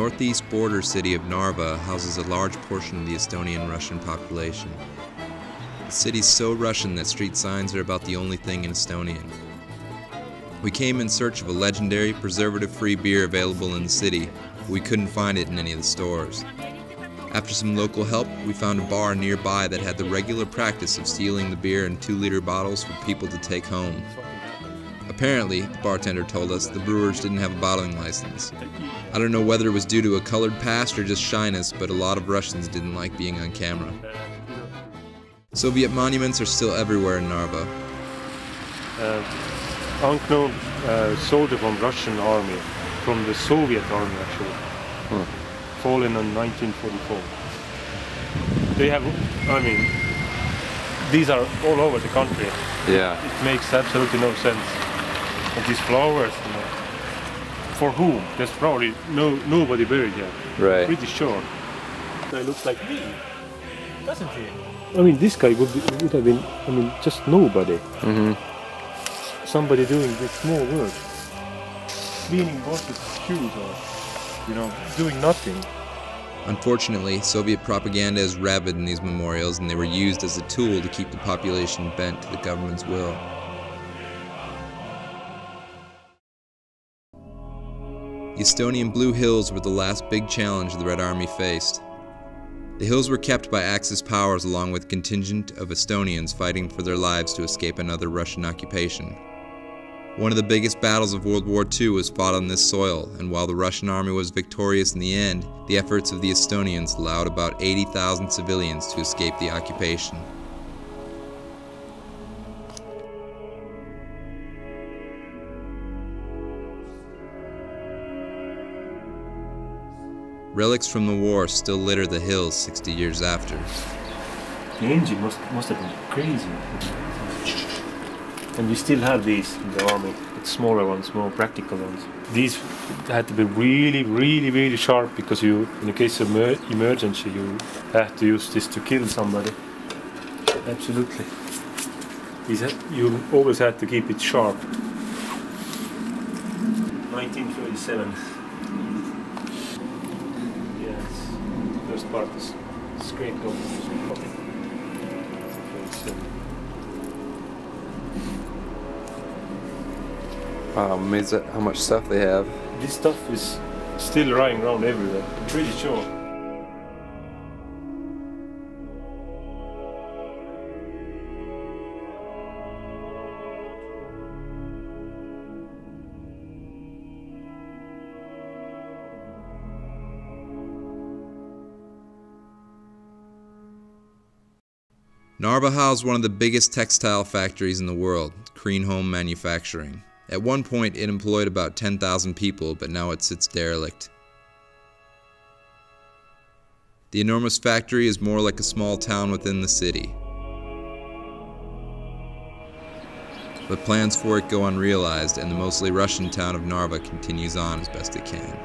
northeast border city of Narva houses a large portion of the Estonian-Russian population. The city's so Russian that street signs are about the only thing in Estonian. We came in search of a legendary, preservative-free beer available in the city, but we couldn't find it in any of the stores. After some local help, we found a bar nearby that had the regular practice of sealing the beer in 2-liter bottles for people to take home. Apparently, the bartender told us, the brewers didn't have a bottling license. I don't know whether it was due to a colored past or just shyness, but a lot of Russians didn't like being on camera. Soviet monuments are still everywhere in Narva. Unknown soldier from Russian army, from the Soviet army actually, fallen in 1944. They have, I mean, these are all over the country. Yeah. It makes absolutely no sense. And these flowers, you know, for whom? There's probably nobody buried here. Right. Pretty sure. Guy looks like me, doesn't he? I mean, this guy would have been, I mean, just nobody. Somebody doing this small work, cleaning boxes, shoes, or, you know, doing nothing. Unfortunately, Soviet propaganda is rabid in these memorials, and they were used as a tool to keep the population bent to the government's will. The Estonian Blue Hills were the last big challenge the Red Army faced. The hills were kept by Axis powers along with a contingent of Estonians fighting for their lives to escape another Russian occupation. One of the biggest battles of World War II was fought on this soil, and while the Russian army was victorious in the end, the efforts of the Estonians allowed about 80,000 civilians to escape the occupation. Relics from the war still litter the hills 60 years after. The engine must have been crazy. And we still have these in the army, but smaller ones, more practical ones. These had to be really sharp, because you, in the case of emergency, you have to use this to kill somebody. Absolutely. You always had to keep it sharp. 1937. Yes, first part is scraped off. Wow, I'm amazed at how much stuff they have. This stuff is still lying around everywhere, I'm pretty sure. Narva housed one of the biggest textile factories in the world, Kreenholm Manufacturing. At one point, it employed about 10,000 people, but now it sits derelict. The enormous factory is more like a small town within the city. But plans for it go unrealized, and the mostly Russian town of Narva continues on as best it can.